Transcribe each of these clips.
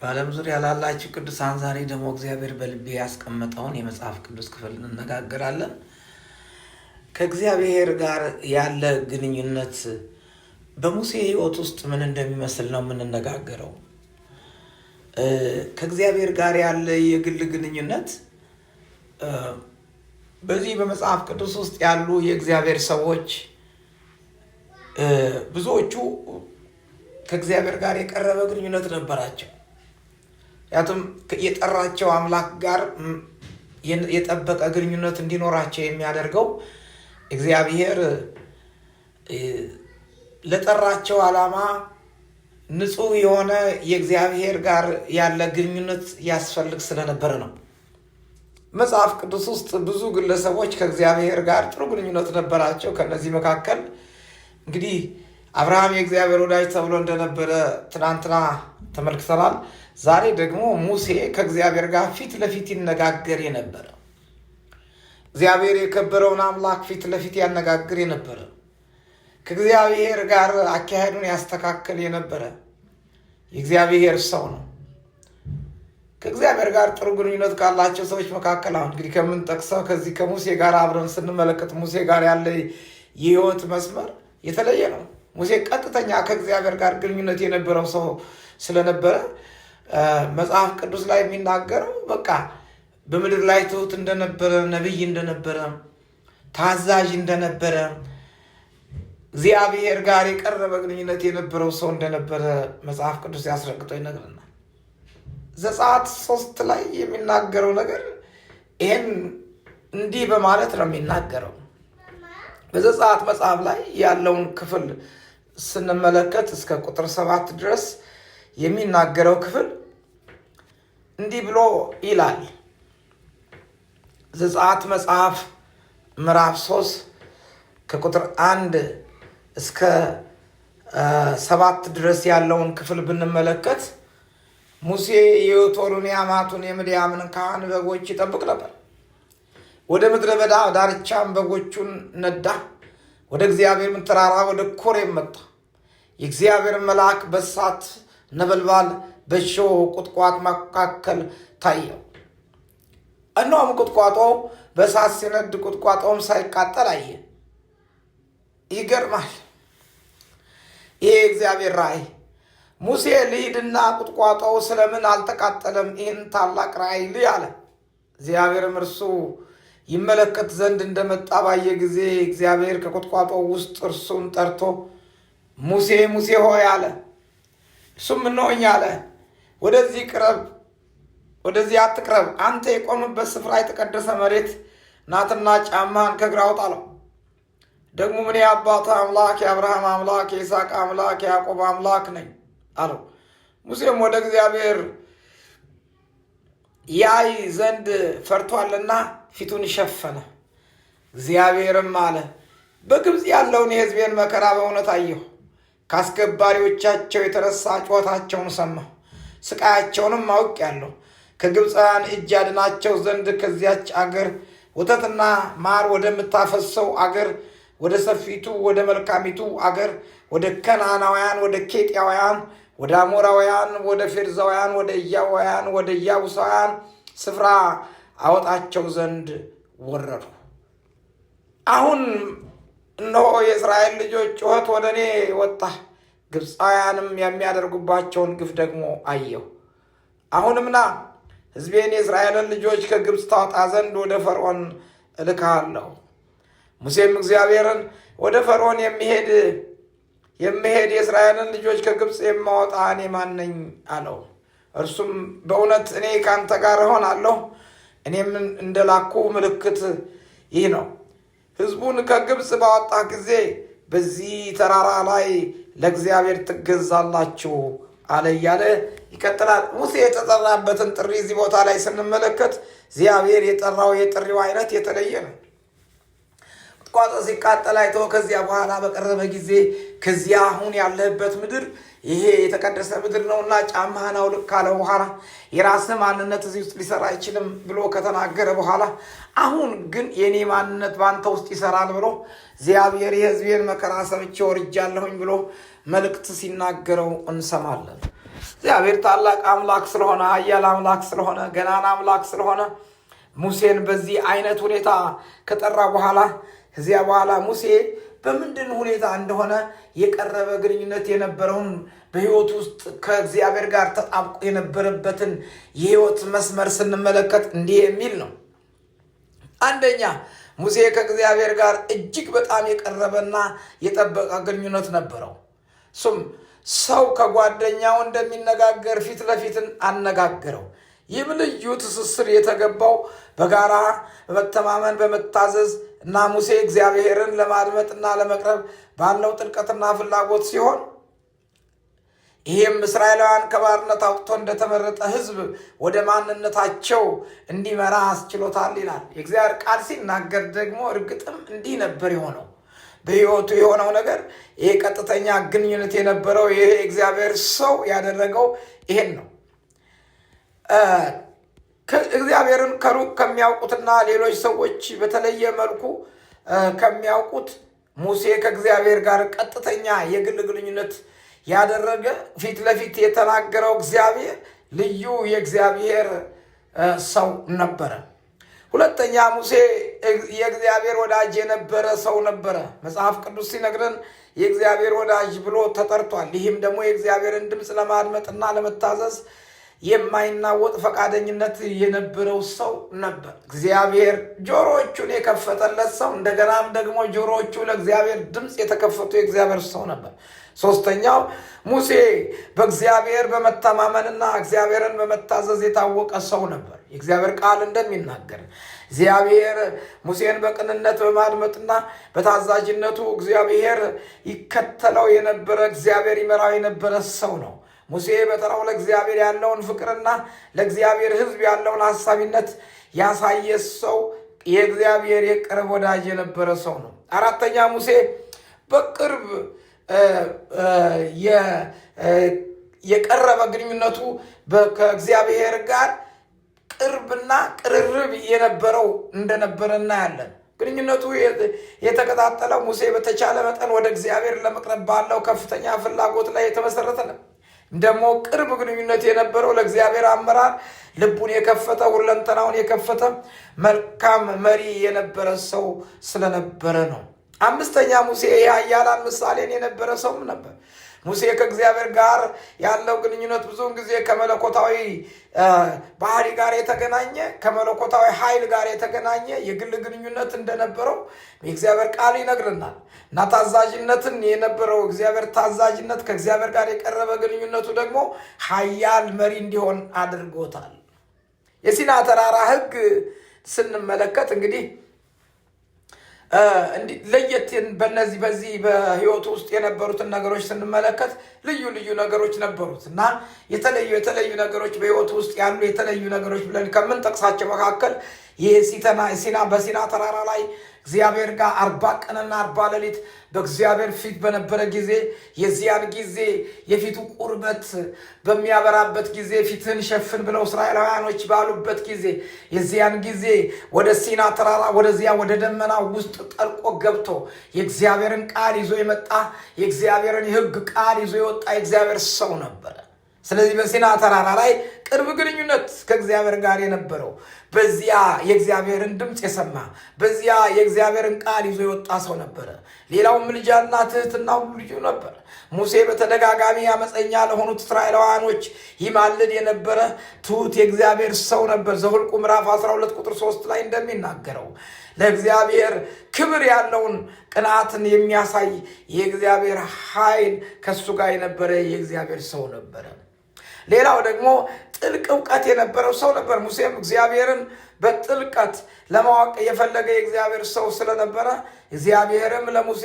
በዓለም ዙሪያ ላላችሁ ቅዱሳን ዛሬ ደግሞ እግዚአብሔር በልቤ ያስቀመጠውን የመጽሐፍ ቅዱስ ክፍል እንነጋገራለን። ከእግዚአብሔር ጋር ያለ ግንኙነት በሙሴ ሕይወት ውስጥ ምን እንደሚመስል ነው የምንነጋገረው። ከእግዚአብሔር ጋር ያለ የግል ግንኙነት በዚህ በመጽሐፍ ቅዱስ ውስጥ ያሉ የእግዚአብሔር ሰዎች ብዙዎቹ ከእግዚአብሔር ጋር የቀረበ ግንኙነት ነበራቸው። ያቱም የጠራቸው አምላክ ጋር የጠበቀ ግንኙነት እንዲኖራቸው የሚያደርገው እግዚአብሔር ለጠራቸው ዓላማ ንጹህ የሆነ የእግዚአብሔር ጋር ያለ ግንኙነት ያስፈልግ ስለነበረ ነው። መጽሐፍ ቅዱስ ውስጥ ብዙ ግለሰቦች ከእግዚአብሔር ጋር ጥሩ ግንኙነት ነበራቸው። ከነዚህ መካከል እንግዲህ አብርሃም የእግዚአብሔር ወዳጅ ተብሎ እንደነበረ ትናንትና ተመልክተናል። ዛሬ ደግሞ ሙሴ ከእግዚአብሔር ጋር ፊት ለፊት ይነጋገር የነበረ፣ እግዚአብሔር የከበረውን አምላክ ፊት ለፊት ያነጋግር የነበረ፣ ከእግዚአብሔር ጋር አካሄዱን ያስተካከል የነበረ የእግዚአብሔር ሰው ነው። ከእግዚአብሔር ጋር ጥሩ ግንኙነት ካላቸው ሰዎች መካከል አሁን እንግዲህ ከምንጠቅሰው ከዚህ ከሙሴ ጋር አብረን ስንመለከት ሙሴ ጋር ያለ የህይወት መስመር የተለየ ነው። ሙሴ ቀጥተኛ ከእግዚአብሔር ጋር ግንኙነት የነበረው ሰው ስለነበረ መጽሐፍ ቅዱስ ላይ የሚናገረው በቃ በምድር ላይ ትሁት እንደነበረ፣ ነቢይ እንደነበረ፣ ታዛዥ እንደነበረ፣ እግዚአብሔር ጋር የቀረበ ግንኙነት የነበረው ሰው እንደነበረ መጽሐፍ ቅዱስ ያስረግጦ ይነግረናል። ዘጸአት 3 ላይ የሚናገረው ነገር ይሄን እንዲህ በማለት ነው የሚናገረው። በዘጸአት መጽሐፍ ላይ ያለውን ክፍል ስንመለከት እስከ ቁጥር 7 ድረስ የሚናገረው ክፍል እንዲህ ብሎ ይላል። ዘጸአት መጽሐፍ ምዕራፍ 3 ከቁጥር 1 እስከ 7 ድረስ ያለውን ክፍል ብንመለከት ሙሴ የዮቶሩን የአማቱን የምድያምን ካህን በጎች ይጠብቅ ነበር። ወደ ምድረ በዳ ዳርቻም በጎቹን ነዳ። ወደ እግዚአብሔር ተራራ ወደ ኮሬብ መጣ። የእግዚአብሔር መልአክ በእሳት ነበልባል በእሾህ ቁጥቋጥ መካከል ታየው። እነሆም ቁጥቋጦው በእሳት ሲነድ ቁጥቋጦውም ሳይቃጠል አየ። ይገርማል። ይሄ እግዚአብሔር ራእይ። ሙሴ ልሂድና ቁጥቋጦው ስለምን አልተቃጠለም? ይህን ታላቅ ራእይ ልይ አለ። እግዚአብሔርም እርሱ ይመለከት ዘንድ እንደመጣ ባየ ጊዜ እግዚአብሔር ከቁጥቋጦው ውስጥ እርሱን ጠርቶ ሙሴ ሙሴ ሆይ አለ። እሱም እነሆኝ አለ። ወደዚህ ቅረብ፣ ወደዚህ አትቅረብ። አንተ የቆምበት ስፍራ የተቀደሰ መሬት ናትና ጫማህን ከእግር አውጣ አለው። ደግሞ እኔ የአባትህ አምላክ የአብርሃም አምላክ የይስሐቅ አምላክ የያዕቆብ አምላክ ነኝ አለው። ሙሴም ወደ እግዚአብሔር ያይ ዘንድ ፈርቷልና ፊቱን ሸፈነ። እግዚአብሔርም አለ፣ በግብፅ ያለውን የሕዝቤን መከራ በእውነት አየሁ። ከአስገባሪዎቻቸው የተነሳ ጩኸታቸውን ሰማሁ፣ ስቃያቸውንም አውቄአለሁ። ከግብፃውያን እጅ አድናቸው ዘንድ ከዚያች አገር ወተትና ማር ወደምታፈሰው አገር፣ ወደ ሰፊቱ ወደ መልካሚቱ አገር፣ ወደ ከነዓናውያን፣ ወደ ኬጢያውያን፣ ወደ አሞራውያን፣ ወደ ፌርዛውያን፣ ወደ ኢያዋውያን፣ ወደ ኢያቡሳውያን ስፍራ አወጣቸው ዘንድ ወረዱ። አሁን እነሆ የእስራኤል ልጆች ጩኸት ወደ እኔ ወጣ፣ ግብፃውያንም የሚያደርጉባቸውን ግፍ ደግሞ አየሁ። አሁንም ና ሕዝቤን የእስራኤልን ልጆች ከግብፅ ታወጣ ዘንድ ወደ ፈርዖን እልክሃለሁ። ሙሴም እግዚአብሔርን ወደ ፈርዖን የምሄድ የእስራኤልን ልጆች ከግብፅ የማወጣ እኔ ማን ነኝ አለው። እርሱም በእውነት እኔ ከአንተ ጋር እሆናለሁ፣ እኔም እንደላኩ ምልክት ይህ ነው። ሕዝቡን ከግብፅ ባወጣህ ጊዜ በዚህ ተራራ ላይ ለእግዚአብሔር ትገዛላችሁ አለ እያለ ይቀጥላል። ሙሴ የተጠራበትን ጥሪ እዚህ ቦታ ላይ ስንመለከት እግዚአብሔር የጠራው የጥሪው አይነት የተለየ ነው። ቁጥቋጦ ሲቃጠል አይቶ ከዚያ በኋላ በቀረበ ጊዜ ከዚያ አሁን ያለህበት ምድር ይሄ የተቀደሰ ምድር ነውና ጫማህን አውልቅ ካለው በኋላ የራስህ ማንነት እዚህ ውስጥ ሊሰራ አይችልም ብሎ ከተናገረ በኋላ አሁን ግን የኔ ማንነት ባንተ ውስጥ ይሰራል ብሎ እግዚአብሔር የሕዝቤን መከራ ሰምቼ ወርጃለሁኝ ብሎ መልእክት ሲናገረው እንሰማለን። እግዚአብሔር ታላቅ አምላክ ስለሆነ፣ ኃያል አምላክ ስለሆነ፣ ገናና አምላክ ስለሆነ ሙሴን በዚህ አይነት ሁኔታ ከጠራ በኋላ ከዚያ በኋላ ሙሴ በምንድን ሁኔታ እንደሆነ የቀረበ ግንኙነት የነበረውን በሕይወት ውስጥ ከእግዚአብሔር ጋር ተጣብቆ የነበረበትን የሕይወት መስመር ስንመለከት እንዲህ የሚል ነው። አንደኛ ሙሴ ከእግዚአብሔር ጋር እጅግ በጣም የቀረበና የጠበቀ ግንኙነት ነበረው። እሱም ሰው ከጓደኛው እንደሚነጋገር ፊት ለፊትን አነጋገረው። ይህም ልዩ ትስስር የተገባው በጋራ በመተማመን በመታዘዝ እና ሙሴ እግዚአብሔርን ለማድመጥና ለመቅረብ ባለው ጥልቀትና ፍላጎት ሲሆን ይህም እስራኤላውያን ከባርነት አውጥቶ እንደተመረጠ ሕዝብ ወደ ማንነታቸው እንዲመራ አስችሎታል ይላል የእግዚአብሔር ቃል ሲናገር። ደግሞ እርግጥም እንዲህ ነበር የሆነው በሕይወቱ የሆነው ነገር። ይሄ ቀጥተኛ ግንኙነት የነበረው ይሄ እግዚአብሔር ሰው ያደረገው ይሄን ነው። እግዚአብሔርን ከሩቅ ከሚያውቁትና ሌሎች ሰዎች በተለየ መልኩ ከሚያውቁት ሙሴ ከእግዚአብሔር ጋር ቀጥተኛ የግል ግንኙነት ያደረገ ፊት ለፊት የተናገረው እግዚአብሔር ልዩ የእግዚአብሔር ሰው ነበረ። ሁለተኛ ሙሴ የእግዚአብሔር ወዳጅ የነበረ ሰው ነበረ። መጽሐፍ ቅዱስ ሲነግረን የእግዚአብሔር ወዳጅ ብሎ ተጠርቷል። ይህም ደግሞ የእግዚአብሔርን ድምፅ ለማድመጥና ለመታዘዝ የማይናወጥ ፈቃደኝነት የነበረው ሰው ነበር። እግዚአብሔር ጆሮዎቹን የከፈተለት ሰው፣ እንደገናም ደግሞ ጆሮዎቹ ለእግዚአብሔር ድምፅ የተከፈቱ የእግዚአብሔር ሰው ነበር። ሶስተኛው ሙሴ በእግዚአብሔር በመተማመንና እግዚአብሔርን በመታዘዝ የታወቀ ሰው ነበር። የእግዚአብሔር ቃል እንደሚናገር እግዚአብሔር ሙሴን በቅንነት በማድመጥና በታዛዥነቱ እግዚአብሔር ይከተለው የነበረ እግዚአብሔር ይመራው የነበረ ሰው ነው። ሙሴ በተራው ለእግዚአብሔር ያለውን ፍቅርና ለእግዚአብሔር ሕዝብ ያለውን ሐሳቢነት ያሳየ ሰው፣ የእግዚአብሔር የቅርብ ወዳጅ የነበረ ሰው ነው። አራተኛ ሙሴ በቅርብ የቀረበ ግንኙነቱ ከእግዚአብሔር ጋር ቅርብና ቅርርብ የነበረው እንደነበረ እናያለን። ግንኙነቱ የተቀጣጠለው ሙሴ በተቻለ መጠን ወደ እግዚአብሔር ለመቅረብ ባለው ከፍተኛ ፍላጎት ላይ የተመሰረተ ነው። ደግሞ ቅርብ ግንኙነት የነበረው ለእግዚአብሔር አመራር ልቡን የከፈተ ሁለንተናውን የከፈተ መልካም መሪ የነበረ ሰው ስለነበረ ነው። አምስተኛ ሙሴ የኃያላን ምሳሌን የነበረ ሰውም ነበር። ሙሴ ከእግዚአብሔር ጋር ያለው ግንኙነት ብዙውን ጊዜ ከመለኮታዊ ባህሪ ጋር የተገናኘ ከመለኮታዊ ኃይል ጋር የተገናኘ የግል ግንኙነት እንደነበረው የእግዚአብሔር ቃል ይነግረናል። እና ታዛዥነትን የነበረው እግዚአብሔር ታዛዥነት ከእግዚአብሔር ጋር የቀረበ ግንኙነቱ ደግሞ ኃያል መሪ እንዲሆን አድርጎታል። የሲና ተራራ ሕግ ስንመለከት እንግዲህ ለየት በዚህ በሕይወቱ ውስጥ የነበሩትን ነገሮች ስንመለከት ልዩ ልዩ ነገሮች ነበሩት እና የተለዩ ነገሮች በሕይወቱ ውስጥ ያሉ የተለዩ ነገሮች ብለን ከምንጠቅሳቸው መካከል በሲና ተራራ ላይ እግዚአብሔር ጋር 40 ቀንና 40 ሌሊት በእግዚአብሔር ፊት በነበረ ጊዜ የዚያን ጊዜ የፊቱ ቁርበት በሚያበራበት ጊዜ ፊትን ሸፍን ብለው እስራኤላውያኖች ባሉበት ጊዜ የዚያን ጊዜ ወደ ሲና ተራራ ወደዚያ ወደ ደመና ውስጥ ጠልቆ ገብቶ የእግዚአብሔርን ቃል ይዞ የመጣ የእግዚአብሔርን የሕግ ቃል ይዞ የወጣ የእግዚአብሔር ሰው ነበረ። ስለዚህ በሲና ተራራ ላይ ቅርብ ግንኙነት ከእግዚአብሔር ጋር የነበረው በዚያ የእግዚአብሔርን ድምፅ የሰማ በዚያ የእግዚአብሔርን ቃል ይዞ የወጣ ሰው ነበረ። ሌላው ምልጃና ትህትናው ልዩ ነበር። ሙሴ በተደጋጋሚ አመፀኛ ለሆኑት እስራኤላውያኖች ይማልድ የነበረ ትሁት የእግዚአብሔር ሰው ነበር። ዘኍልቍ ምዕራፍ 12 ቁጥር 3 ላይ እንደሚናገረው ለእግዚአብሔር ክብር ያለውን ቅንዓትን የሚያሳይ የእግዚአብሔር ኃይል ከሱ ጋር የነበረ የእግዚአብሔር ሰው ነበረ። ሌላው ደግሞ ጥልቅ እውቀት የነበረው ሰው ነበር። ሙሴም እግዚአብሔርን በጥልቀት ለማወቅ የፈለገ የእግዚአብሔር ሰው ስለነበረ እግዚአብሔርም ለሙሴ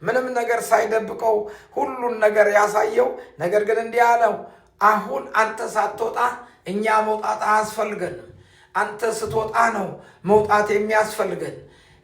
ምንም ነገር ሳይደብቀው ሁሉን ነገር ያሳየው። ነገር ግን እንዲህ አለው፣ አሁን አንተ ሳትወጣ እኛ መውጣት አያስፈልገንም። አንተ ስትወጣ ነው መውጣት የሚያስፈልገን።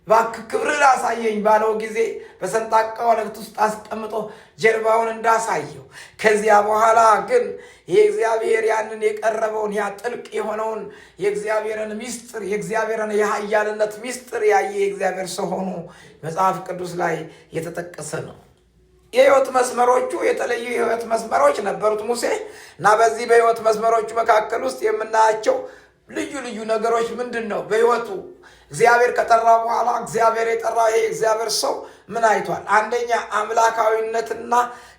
እባክህ ክብርህን አሳየኝ ባለው ጊዜ በሰንጣቃ ወለክት ውስጥ አስቀምጦ ጀርባውን እንዳሳየው ከዚያ በኋላ ግን የእግዚአብሔር ያንን የቀረበውን ያ ጥልቅ የሆነውን የእግዚአብሔርን ሚስጥር የእግዚአብሔርን የኃያልነት ሚስጥር ያየ የእግዚአብሔር ሰው ሆኖ መጽሐፍ ቅዱስ ላይ የተጠቀሰ ነው። የህይወት መስመሮቹ የተለዩ የህይወት መስመሮች ነበሩት ሙሴ እና በዚህ በህይወት መስመሮቹ መካከል ውስጥ የምናያቸው ልዩ ልዩ ነገሮች ምንድን ነው? በህይወቱ እግዚአብሔር ከጠራ በኋላ እግዚአብሔር የጠራው ይሄ እግዚአብሔር ሰው ምን አይቷል? አንደኛ አምላካዊነትና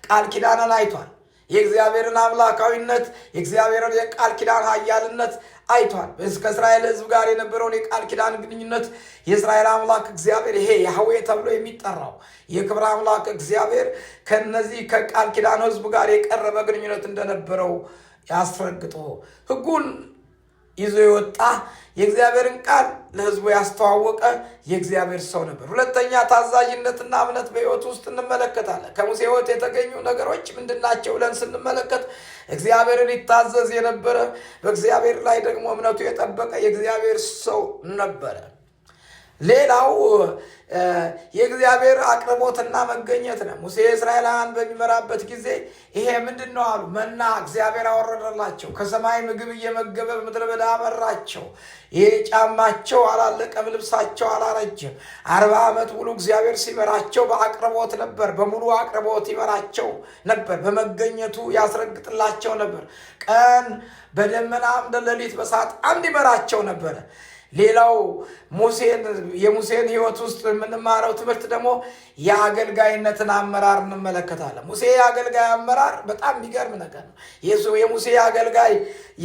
ቃል ኪዳንን አይቷል። የእግዚአብሔርን አምላካዊነት የእግዚአብሔርን የቃል ኪዳን ኃያልነት አይቷል። ከእስራኤል ህዝብ ጋር የነበረውን የቃል ኪዳን ግንኙነት የእስራኤል አምላክ እግዚአብሔር ይሄ ያህዌ ተብሎ የሚጠራው የክብር አምላክ እግዚአብሔር ከነዚህ ከቃል ኪዳን ህዝብ ጋር የቀረበ ግንኙነት እንደነበረው ያስረግጦ ህጉን ይዞ የወጣ የእግዚአብሔርን ቃል ለህዝቡ ያስተዋወቀ የእግዚአብሔር ሰው ነበር። ሁለተኛ ታዛዥነትና እምነት በህይወቱ ውስጥ እንመለከታለን። ከሙሴ ህይወት የተገኙ ነገሮች ምንድናቸው ብለን ስንመለከት እግዚአብሔርን ይታዘዝ የነበረ በእግዚአብሔር ላይ ደግሞ እምነቱ የጠበቀ የእግዚአብሔር ሰው ነበረ። ሌላው የእግዚአብሔር አቅርቦትና መገኘት ነው። ሙሴ እስራኤላውያን በሚመራበት ጊዜ ይሄ ምንድን ነው አሉ። መና እግዚአብሔር አወረደላቸው። ከሰማይ ምግብ እየመገበ በምድረ በዳ አመራቸው። ይሄ ጫማቸው አላለቀም፣ ልብሳቸው አላረጀም። 40 ዓመት ሙሉ እግዚአብሔር ሲመራቸው በአቅርቦት ነበር። በሙሉ አቅርቦት ይመራቸው ነበር። በመገኘቱ ያስረግጥላቸው ነበር። ቀን በደመና አምደ፣ ሌሊት በእሳት አምድ ይመራቸው ነበረ። ሌላው የሙሴን ህይወት ውስጥ የምንማረው ትምህርት ደግሞ የአገልጋይነትን አመራር እንመለከታለን። ሙሴ የአገልጋይ አመራር በጣም የሚገርም ነገር ነው። የሙሴ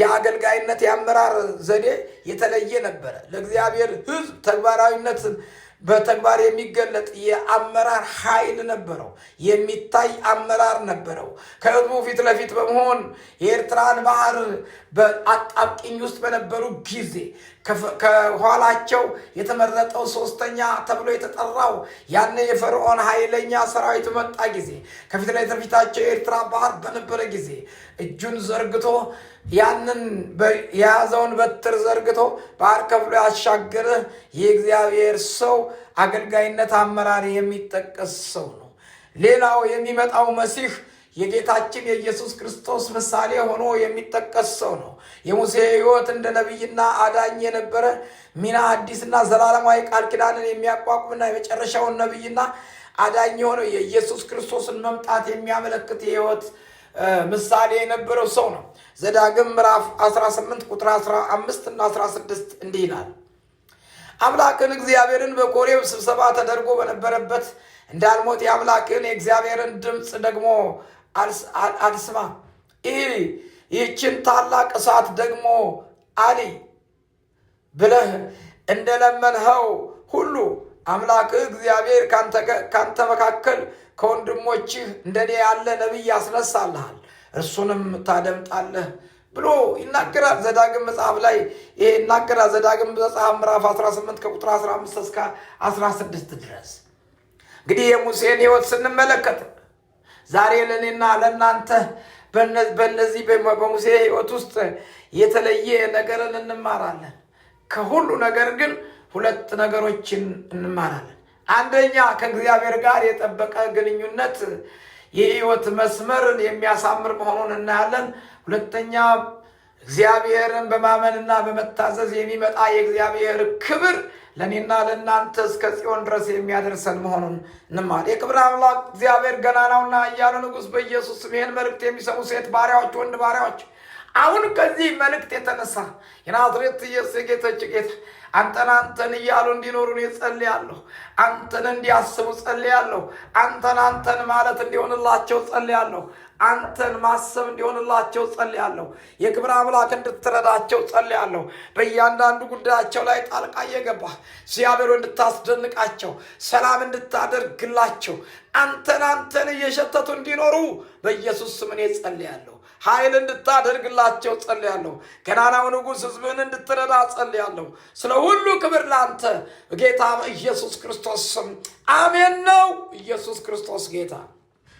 የአገልጋይነት የአመራር ዘዴ የተለየ ነበረ። ለእግዚአብሔር ህዝብ ተግባራዊነት በተግባር የሚገለጥ የአመራር ኃይል ነበረው። የሚታይ አመራር ነበረው። ከህዝቡ ፊት ለፊት በመሆን የኤርትራን ባህር በአጣብቂኝ ውስጥ በነበሩ ጊዜ ከኋላቸው የተመረጠው ሶስተኛ ተብሎ የተጠራው ያን የፈርዖን ኃይለኛ ሰራዊት መጣ ጊዜ ከፊት ለፊታቸው የኤርትራ ባህር በነበረ ጊዜ እጁን ዘርግቶ ያንን የያዘውን በትር ዘርግቶ ባህር ከፍሎ ያሻገረ የእግዚአብሔር ሰው አገልጋይነት አመራር የሚጠቀስ ሰው ነው። ሌላው የሚመጣው መሲህ የጌታችን የኢየሱስ ክርስቶስ ምሳሌ ሆኖ የሚጠቀስ ሰው ነው። የሙሴ ህይወት እንደ ነቢይና አዳኝ የነበረ ሚና አዲስና ዘላለማዊ ቃል ኪዳንን የሚያቋቁምና የመጨረሻውን ነቢይና አዳኝ የሆነው የኢየሱስ ክርስቶስን መምጣት የሚያመለክት የህይወት ምሳሌ የነበረው ሰው ነው። ዘዳግም ምዕራፍ 18 ቁጥር 15 እና 16 እንዲህ ይላል። አምላክን እግዚአብሔርን በኮሬብ ስብሰባ ተደርጎ በነበረበት እንዳልሞት የአምላክን የእግዚአብሔርን ድምፅ ደግሞ አልስማ፣ ይህችን ታላቅ እሳት ደግሞ አልይ ብለህ እንደለመንኸው ሁሉ አምላክህ እግዚአብሔር ካንተ መካከል ከወንድሞችህ እንደኔ ያለ ነቢይ ያስነሳልሃል፣ እርሱንም ታደምጣለህ ብሎ ይናገራል። ዘዳግም መጽሐፍ ላይ ይሄ ይናገራል። ዘዳግም መጽሐፍ ምዕራፍ 18 ከቁጥር 15 እስከ 16 ድረስ። እንግዲህ የሙሴን ህይወት ስንመለከት ዛሬ ለእኔና ለእናንተ በእነዚህ በሙሴ ህይወት ውስጥ የተለየ ነገርን እንማራለን። ከሁሉ ነገር ግን 2 ነገሮችን እንማራለን። አንደኛ ከእግዚአብሔር ጋር የጠበቀ ግንኙነት የህይወት መስመርን የሚያሳምር መሆኑን እናያለን። ሁለተኛ እግዚአብሔርን በማመንና በመታዘዝ የሚመጣ የእግዚአብሔር ክብር ለእኔና ለእናንተ እስከ ጽዮን ድረስ የሚያደርሰን መሆኑን እንማር። የክብር አምላክ እግዚአብሔር ገናናውና ኃያሉ ንጉሥ በኢየሱስ ስም ይህን መልእክት የሚሰሙ ሴት ባሪያዎች፣ ወንድ ባሪያዎች አሁን ከዚህ መልእክት የተነሳ የናዝሬት ኢየሱስ የጌቶች ጌታ አንተን እያሉ እንዲኖሩን ጸልያለሁ። አንተን እንዲያስቡ ጸልያለሁ። አንተን ማለት እንዲሆንላቸው ጸልያለሁ። አንተን ማሰብ እንዲሆንላቸው ጸልያለሁ። የክብር አምላክ እንድትረዳቸው ጸልያለሁ። በእያንዳንዱ ጉዳያቸው ላይ ጣልቃ እየገባ እግዚአብሔር እንድታስደንቃቸው፣ ሰላም እንድታደርግላቸው፣ አንተን እየሸተቱ እንዲኖሩ በኢየሱስ ስም እኔ ጸልያለሁ። ኃይል እንድታደርግላቸው ጸልያለሁ። ገናናው ንጉሥ ሕዝብህን እንድትረዳ ጸልያለሁ። ስለ ሁሉ ክብር ላንተ በጌታ በኢየሱስ ክርስቶስ ስም አሜን ነው። ኢየሱስ ክርስቶስ ጌታ